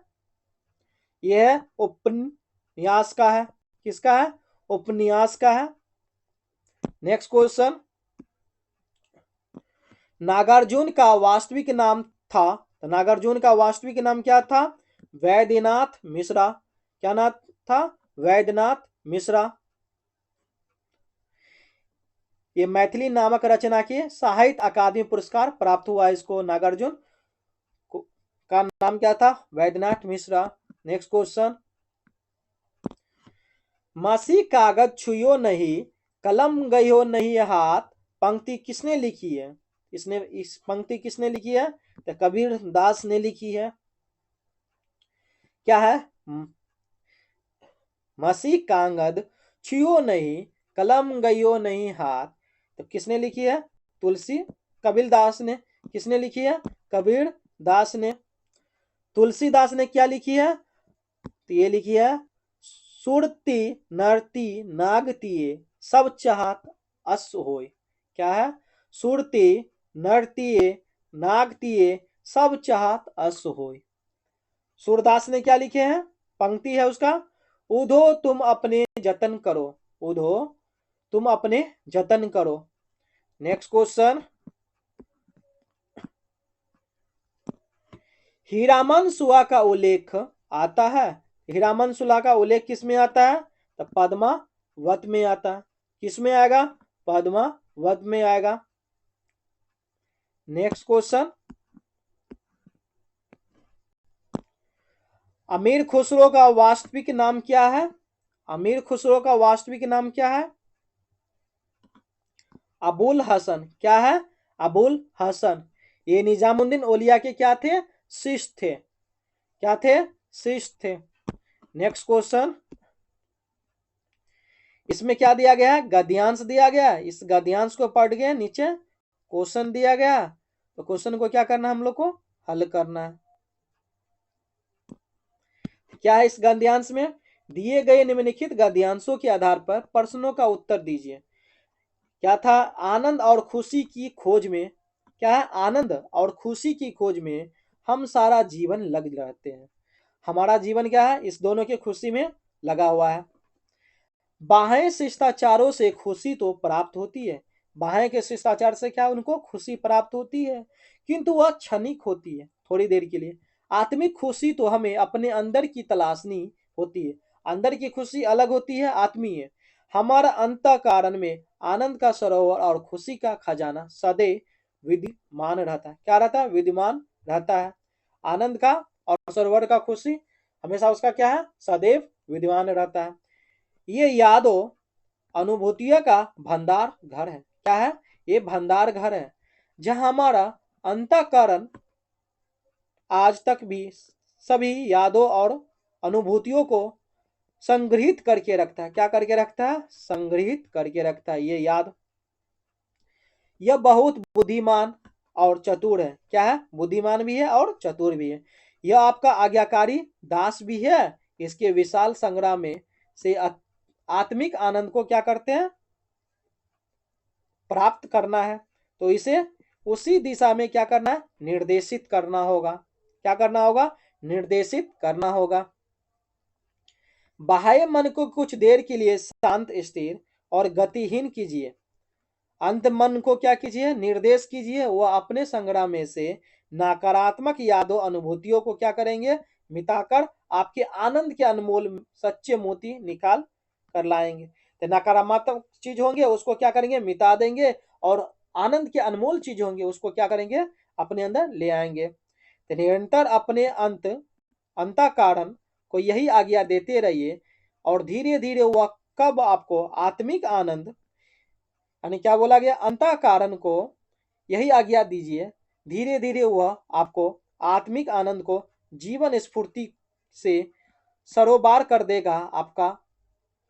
यह उपन्यास का है। किसका है? उपन्यास का है। नेक्स्ट क्वेश्चन, नागार्जुन का वास्तविक नाम था, तो नागार्जुन का वास्तविक नाम क्या था? वैद्यनाथ मिश्रा। क्या नाम था? वैद्यनाथ मिश्रा। ये मैथिली नामक रचना के साहित्य अकादमी पुरस्कार प्राप्त हुआ इसको। नागार्जुन का नाम क्या था? वैद्यनाथ मिश्रा। नेक्स्ट क्वेश्चन, मासी कागज छुयो नहीं, कलम गयो नहीं हाथ, पंक्ति किसने लिखी है? इस पंक्ति किसने लिखी है? तो कबीर दास ने लिखी है। क्या है? मासी कागज छुयो नहीं, कलम गयो नहीं हाथ, तो किसने लिखी है? तुलसी कबीर दास ने। किसने लिखी है? कबीर दास ने। तुलसीदास ने क्या लिखी है? तो ये लिखी है, सुरती नरती नागतिये सब चाहत अस होय। क्या है? सुरती नरतिये नागतिये सब चाहत अस होय। सूरदास ने क्या लिखे हैं? पंक्ति है उसका, उधो तुम अपने जतन करो, उधो तुम अपने जतन करो। नेक्स्ट क्वेश्चन, हीरामन सुहा का उल्लेख आता है। हीरामन सुहा का उल्लेख किस में आता है? तो पद्मावत में आता है। किस में आएगा? पद्मावत में आएगा। नेक्स्ट क्वेश्चन, अमीर खुसरो का वास्तविक नाम क्या है? अमीर खुसरो का वास्तविक नाम क्या है? अबुल हसन। क्या है? अबुल हसन। ये निजामुद्दीन औलिया के क्या थे? शिष्य थे। क्या थे? शिष्य थे। नेक्स्ट क्वेश्चन, इसमें क्या दिया गया है? गद्यांश दिया गया है। इस गद्यांश को पढ़ के नीचे क्वेश्चन दिया गया, तो क्वेश्चन को क्या करना है हम लोग को? हल करना है। क्या है इस गद्यांश में? दिए गए निम्नलिखित गद्यांशों के आधार पर प्रश्नों का उत्तर दीजिए। क्या था? आनंद और खुशी की खोज में। क्या है? आनंद और खुशी की खोज में हम सारा जीवन लग रहते हैं। हमारा जीवन क्या है? इस दोनों की खुशी में लगा हुआ है। बाह्य शिष्टाचारों से खुशी तो प्राप्त होती है। बाह्य के शिष्टाचार से क्या उनको खुशी प्राप्त होती है, किंतु वह क्षणिक होती है, थोड़ी देर के लिए। आत्मिक खुशी तो हमें अपने अंदर की तलाशनी होती है। अंदर की खुशी अलग होती है, आत्मीय। हमारा अंतःकरण में आनंद का सरोवर और खुशी का खजाना सदैव विद्यमान रहता है। क्या रहता है? विद्यमान रहता है। आनंद का और सरोवर का खुशी हमेशा उसका क्या है? सदैव विद्यमान रहता है। ये यादों अनुभूतियों का भंडार घर है। क्या है? ये भंडार घर है जहां हमारा अंतःकरण आज तक भी सभी यादों और अनुभूतियों को संग्रहित करके रखता है। क्या करके रखता है? संग्रहित करके रखता है ये याद। यह बहुत बुद्धिमान और चतुर है। क्या है? बुद्धिमान भी है और चतुर भी है। यह आपका आज्ञाकारी दास भी है। इसके विशाल संग्राम में से आत्मिक आनंद को क्या करते हैं? प्राप्त करना है, तो इसे उसी दिशा में क्या करना है? निर्देशित करना होगा। क्या करना होगा? निर्देशित करना होगा। बाह्य मन को कुछ देर के लिए शांत, स्थिर और गतिहीन कीजिए। अंत मन को क्या कीजिए? निर्देश कीजिए। वह अपने संग्राम में से नकारात्मक यादों अनुभूतियों को क्या करेंगे? मिटाकर आपके आनंद के अनमोल सच्चे मोती निकाल कर लाएंगे। तो नकारात्मक चीज होंगे उसको क्या करेंगे? मिटा देंगे, और आनंद के अनमोल चीज होंगे उसको क्या करेंगे? अपने अंदर ले आएंगे। तो निरंतर अपने अंतःकरण को यही आज्ञा देते रहिए, और धीरे धीरे वह कब आपको आत्मिक आनंद, यानी क्या बोला गया? अंतःकरण को यही आज्ञा दीजिए, धीरे धीरे वह आपको आत्मिक आनंद को जीवन स्फूर्ति से सरोबार कर देगा। आपका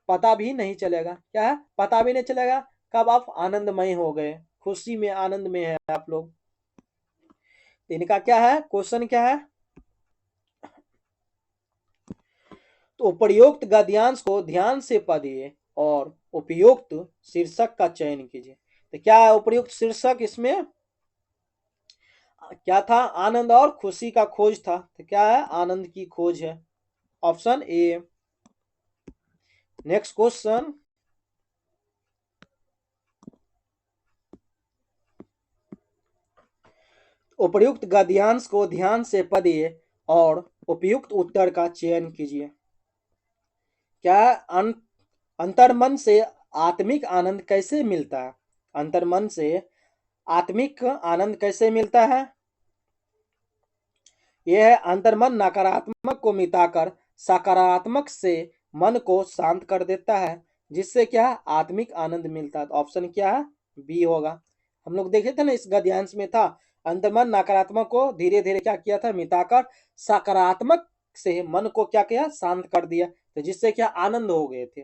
पता भी नहीं चलेगा। क्या है? पता भी नहीं चलेगा कब आप आनंदमय हो गए, खुशी में, आनंद में है आप लोग। इनका क्या है? क्वेश्चन क्या है? तो उपयुक्त गद्यांश को ध्यान से पढ़िए और उपयुक्त शीर्षक का चयन कीजिए। तो क्या है उपयुक्त शीर्षक? इसमें क्या था? आनंद और खुशी का खोज था। तो क्या है? आनंद की खोज है, ऑप्शन ए। नेक्स्ट क्वेश्चन, उपयुक्त गद्यांश को ध्यान से पढ़िए और उपयुक्त उत्तर का चयन कीजिए। क्या अंतर्मन से आत्मिक आनंद कैसे मिलता है? अंतर्मन से आत्मिक आनंद कैसे मिलता है? यह है अंतर्मन नकारात्मक को मिटाकर सकारात्मक से मन को शांत कर देता है, जिससे क्या है? आत्मिक आनंद मिलता है। तो ऑप्शन क्या है? बी होगा। हम लोग देखे थे ना, इस गद्यांश में था अंतर्मन नकारात्मक को धीरे धीरे क्या किया था? मिटाकर सकारात्मक से मन को क्या किया? शांत कर दिया, तो जिससे क्या? आनंद हो गए थे।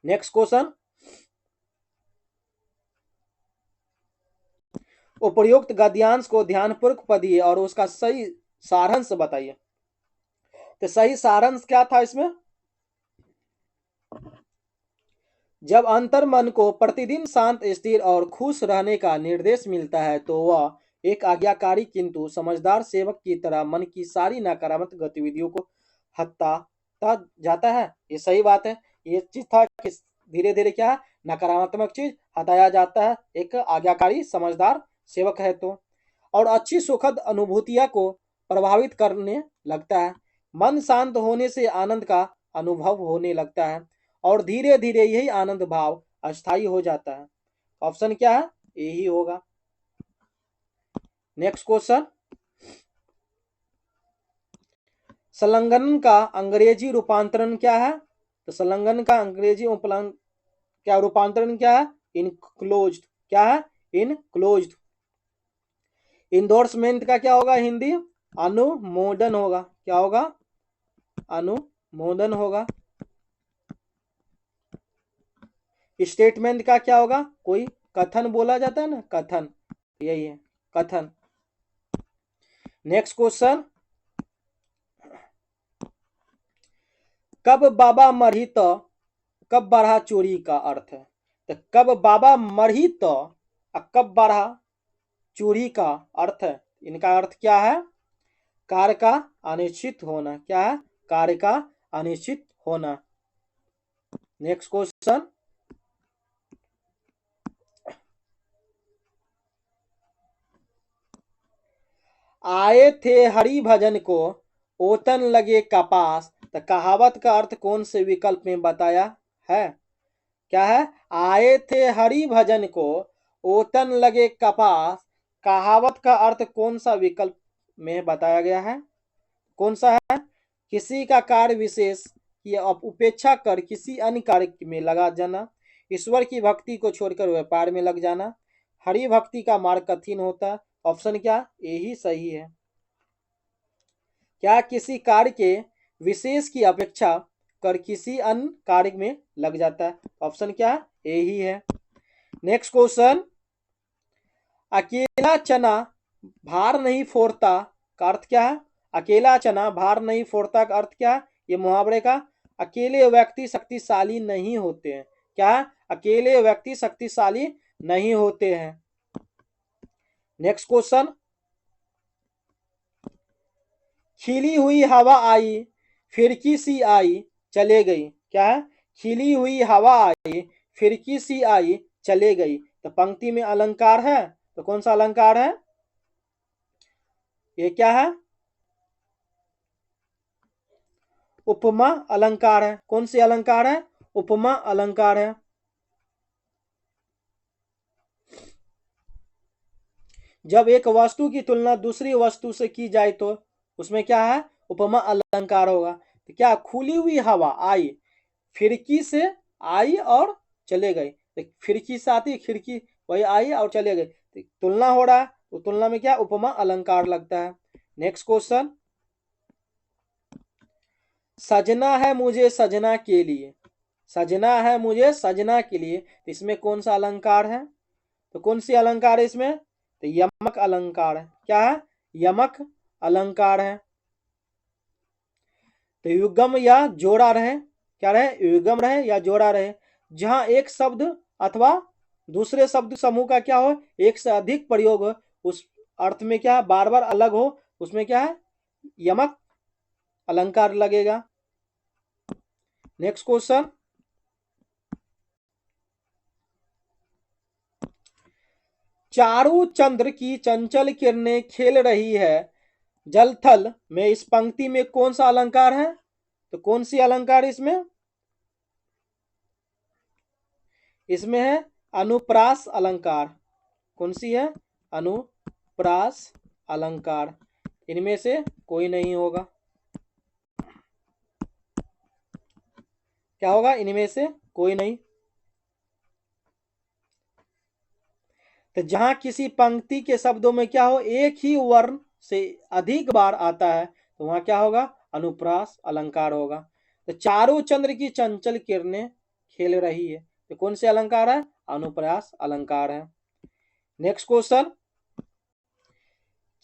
नेक्स्ट क्वेश्चन, उपयुक्त गद्यांश को ध्यानपूर्वक पढ़िए और उसका सही सारांश बताइए। तो सही सारांश क्या था इसमें? जब अंतर मन को प्रतिदिन शांत, स्थिर और खुश रहने का निर्देश मिलता है, तो वह एक आज्ञाकारी किंतु समझदार सेवक की तरह मन की सारी नकारात्मक गतिविधियों को हटाता जाता है। ये सही बात है। ये चीज था कि धीरे धीरे क्या है? नकारात्मक चीज हटाया जाता है, एक आज्ञाकारी समझदार सेवक है तो। और अच्छी सुखद अनुभूतियां को प्रभावित करने लगता है। मन शांत होने से आनंद का अनुभव होने लगता है, और धीरे धीरे यही आनंद भाव अस्थायी हो जाता है। ऑप्शन क्या है? यही होगा। नेक्स्ट क्वेश्चन, संलग्न का अंग्रेजी रूपांतरण क्या है? तो संलग्न का अंग्रेजी क्या रूपांतरण क्या है? इनक्लोज्ड। क्या है? इनक्लोज्ड। इंडोर्समेंट का क्या होगा हिंदी? अनुमोदन होगा। क्या होगा? अनुमोदन होगा। स्टेटमेंट का क्या होगा? कोई कथन बोला जाता है ना, कथन, यही है कथन। नेक्स्ट क्वेश्चन, कब बाबा मरही तो कब बढ़ा चोरी का अर्थ है? तो कब बाबा मरही तो कब बढ़ा चोरी का अर्थ है। इनका अर्थ क्या है? कार्य का अनिश्चित होना। क्या है? कार्य का अनिश्चित होना। नेक्स्ट क्वेश्चन, आए थे हरि भजन को ओतन लगे कपास, तो कहावत का अर्थ कौन से विकल्प में बताया है? क्या है? आए थे हरि भजन को ओतन लगे कपास, कहावत का अर्थ कौन सा विकल्प में बताया गया है? कौन सा है? किसी का कार्य विशेष की उपेक्षा कर किसी अन्य कार्य में लगा जाना, ईश्वर की भक्ति को छोड़कर व्यापार में लग जाना, हरि भक्ति का मार्ग कठिन होता है। ऑप्शन क्या? यही सही है। क्या किसी कार्य के विशेष की अपेक्षा कर किसी अन्य कार्य में लग जाता है। ऑप्शन क्या? यही है। नेक्स्ट क्वेश्चन, अकेला चना भार नहीं फोड़ता का अर्थ क्या है? अकेला चना भार नहीं फोड़ता का अर्थ क्या है? ये मुहावरे का, अकेले व्यक्ति शक्तिशाली नहीं होते हैं। क्या है? अकेले व्यक्ति शक्तिशाली नहीं होते हैं। नेक्स्ट क्वेश्चन, खिली हुई हवा आई फिरकी सी आई चले गई। क्या है? खिली हुई हवा आई फिरकी सी आई चले गई। तो पंक्ति में अलंकार है, तो कौन सा अलंकार है? ये क्या है? उपमा अलंकार है। कौन सी अलंकार है? उपमा अलंकार है। जब एक वस्तु की तुलना दूसरी वस्तु से की जाए तो उसमें क्या है? उपमा अलंकार होगा। तो क्या? खुली हुई हवा आई खिड़की से आई और चले गए। तो खिड़की से आती खिड़की, वही आई और चले गए, तो तुलना हो रहा है, तो तुलना में क्या? उपमा अलंकार लगता है। नेक्स्ट क्वेश्चन, सजना है मुझे सजना के लिए, सजना है मुझे सजना के लिए, तो इसमें कौन सा अलंकार है? तो कौन सी अलंकार है इसमें? तो यमक अलंकार है। क्या है? यमक अलंकार है। तो युगम या जोड़ा रहे, क्या रहे? युगम रहे या जोड़ा रहे, जहां एक शब्द अथवा दूसरे शब्द समूह का क्या हो? एक से अधिक प्रयोग हो, उस अर्थ में क्या? बार बार अलग हो, उसमें क्या है? यमक अलंकार लगेगा। नेक्स्ट क्वेश्चन, चारू चंद्र की चंचल किरणें खेल रही है जल थल में, इस पंक्ति में कौन सा अलंकार है? तो कौन सी अलंकार इसमें? इसमें है अनुप्रास अलंकार। कौन सी है? अनुप्रास अलंकार। इनमें से कोई नहीं होगा। क्या होगा? इनमें से कोई नहीं। तो जहां किसी पंक्ति के शब्दों में क्या हो? एक ही वर्ण से अधिक बार आता है, तो वहां क्या होगा? अनुप्रास अलंकार होगा। तो चारों चंद्र की चंचल किरणें खेल रही है, तो कौन से अलंकार है? अनुप्रास अलंकार है। नेक्स्ट क्वेश्चन,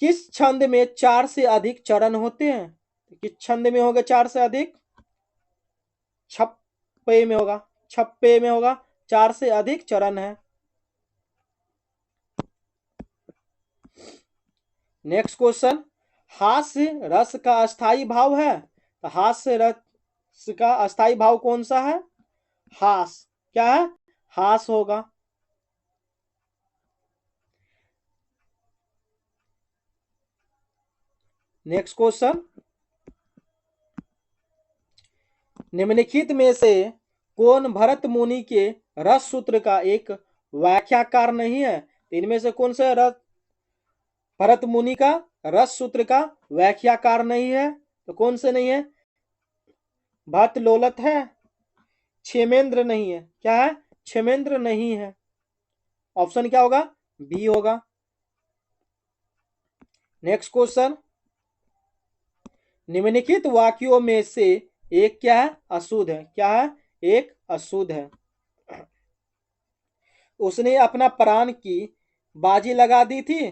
किस छंद में चार से अधिक चरण होते हैं? तो किस छंद में होगा चार से अधिक? छप्पे में होगा। छप्पे में होगा, चार से अधिक चरण है। नेक्स्ट क्वेश्चन, हास्य रस का अस्थाई भाव है, तो हास्य रस का अस्थाई भाव कौन सा है? हास। क्या है? हास होगा। नेक्स्ट क्वेश्चन, निम्नलिखित में से कौन भरत मुनि के रस सूत्र का एक व्याख्याकार नहीं है? इनमें से कौन सा रस भरत मुनि का रस सूत्र का व्याख्याकार नहीं है? तो कौन से नहीं है? भट्ट लोलत है, क्षेमेंद्र नहीं है। क्या है? क्षेमेंद्र नहीं है। ऑप्शन क्या होगा? बी होगा। नेक्स्ट क्वेश्चन, निम्नलिखित वाक्यों में से एक क्या है? अशुद्ध है। क्या है? एक अशुद्ध है। उसने अपना प्राण की बाजी लगा दी थी,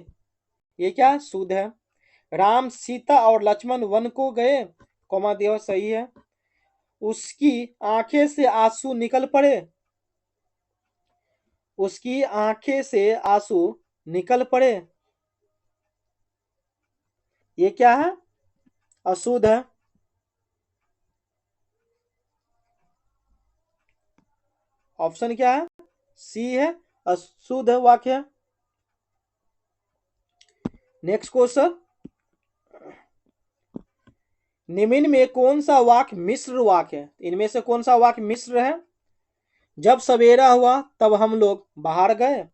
ये क्या? शुद्ध है। राम सीता और लक्ष्मण वन को गए, कौमा दिया सही है। उसकी आंखें से आंसू निकल पड़े, उसकी आंखें से आंसू निकल पड़े, ये क्या है? अशुद्ध है। ऑप्शन क्या है? सी है, अशुद्ध वाक्य। नेक्स्ट क्वेश्चन, निम्न में कौन सा वाक्य मिश्र वाक्य है? इनमें से कौन सा वाक्य मिश्र है? जब सवेरा हुआ तब हम लोग बाहर गए,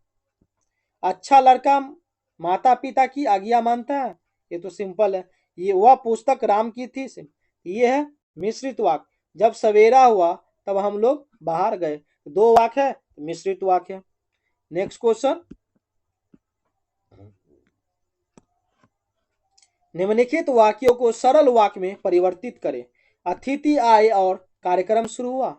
अच्छा लड़का माता पिता की आज्ञा मानता है, ये तो सिंपल है। ये वह पुस्तक राम की थी, ये है मिश्रित वाक्य। जब सवेरा हुआ तब हम लोग बाहर गए, दो वाक्य है, मिश्रित वाक्य। नेक्स्ट क्वेश्चन, निम्नलिखित वाक्यों को सरल वाक्य में परिवर्तित करें। अतिथि आए और कार्यक्रम शुरू हुआ।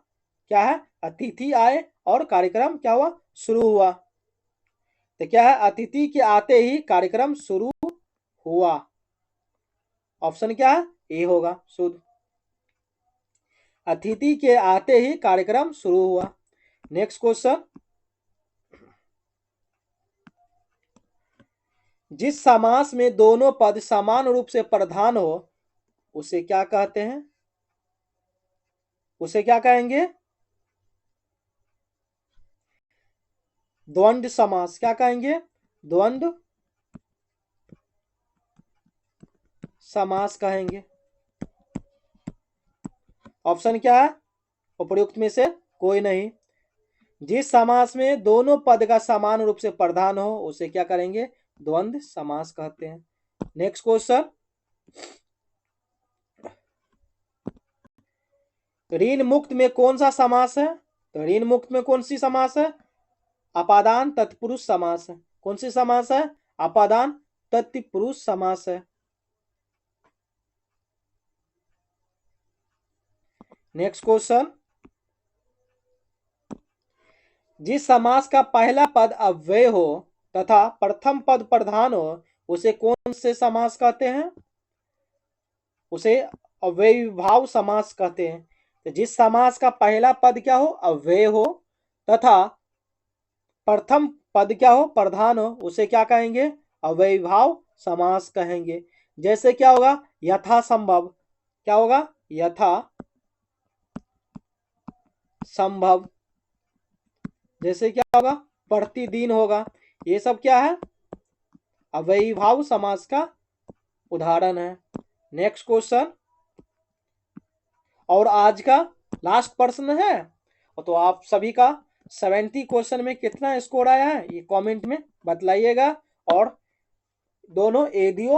क्या है? अतिथि आए और कार्यक्रम क्या हुआ? शुरू हुआ। तो क्या है? अतिथि के आते ही कार्यक्रम शुरू हुआ। ऑप्शन क्या है? ए होगा शुद्ध। अतिथि के आते ही कार्यक्रम शुरू हुआ। नेक्स्ट क्वेश्चन, जिस समास में दोनों पद समान रूप से प्रधान हो उसे क्या कहते हैं? उसे क्या कहेंगे? द्वंद्व समास। क्या कहेंगे? द्वंद्व समास कहेंगे। ऑप्शन क्या है? उपयुक्त में से कोई नहीं। जिस समास में दोनों पद का समान रूप से प्रधान हो उसे क्या करेंगे? द्वंद्व समास कहते हैं। नेक्स्ट क्वेश्चन, ऋण मुक्त में कौन सा समास है? तो ऋण मुक्त में कौन सी समास है? अपादान तत्पुरुष समास है। कौन सी समास है? अपादान तत्पुरुष समास है। नेक्स्ट क्वेश्चन, जिस समास का पहला पद अव्यय हो तथा प्रथम पद प्रधान हो उसे कौन से समास कहते हैं? उसे अव्ययीभाव समास कहते हैं। तो जिस समास का पहला पद क्या हो? अव्यय हो तथा प्रथम पद क्या हो? प्रधान हो, उसे क्या कहेंगे? अव्ययीभाव समास कहेंगे। जैसे क्या होगा? यथा संभव। क्या होगा? यथा संभव। जैसे क्या होगा? प्रतिदिन होगा। ये सब क्या है? अव्ययीभाव समास का उदाहरण है। नेक्स्ट क्वेश्चन, और आज का लास्ट प्रश्न है, तो आप सभी का 70 क्वेश्चन में कितना स्कोर आया है ये कमेंट में बतलाइएगा। और दोनों एडीओ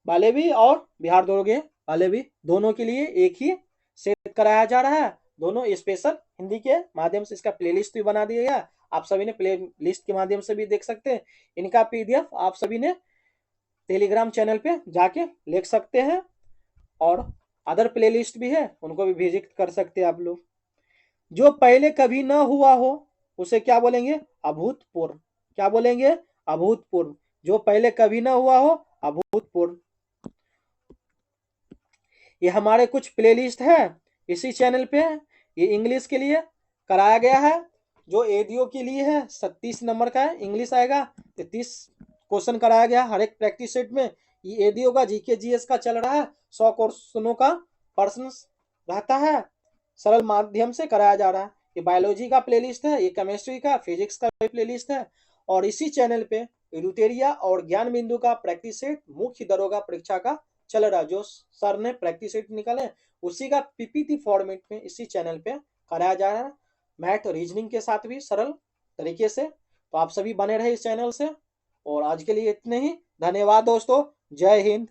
वाले भी और बिहार दौड़गे वाले भी, दोनों के लिए एक ही सेट कराया जा रहा है। दोनों स्पेशल हिंदी के माध्यम से इसका प्लेलिस्ट भी बना दिया गया, आप सभी ने प्ले लिस्ट के माध्यम से भी देख सकते हैं। इनका पीडीएफ आप सभी ने टेलीग्राम चैनल पे जाके लिख सकते हैं, और अदर प्लेलिस्ट भी है उनको भी विजिट कर सकते हैं आप लोग। जो पहले कभी ना हुआ हो उसे क्या बोलेंगे? अभूतपूर्व। क्या बोलेंगे? अभूतपूर्व। जो पहले कभी ना हुआ हो, अभूतपूर्व। ये हमारे कुछ प्लेलिस्ट है इसी चैनल पे। ये इंग्लिश के लिए कराया गया है, जो एडीओ के लिए है 37 नंबर का है, इंग्लिश आएगा। 30 क्वेश्चन कराया गया हर एक प्रैक्टिस सेट में। ये एडीओ का जीके जीएस का चल रहा है, 100 क्वेश्चनों का प्रश्न रहता है, सरल माध्यम से कराया जा रहा है। ये बायोलॉजी का प्लेलिस्ट है, ये केमिस्ट्री का, फिजिक्स का भी प्लेलिस्ट है। और इसी चैनल पे रुतेरिया और ज्ञान बिंदु का प्रैक्टिस सेट मुख्य दरोगा परीक्षा का चल रहा है, जो सर ने प्रैक्टिस सेट निकाले उसी का पीपीटी फॉर्मेट में इसी चैनल पे कराया जा रहा है, मैथ और रीजनिंग के साथ भी सरल तरीके से। तो आप सभी बने रहे इस चैनल से। और आज के लिए इतने ही, धन्यवाद दोस्तों, जय हिंद।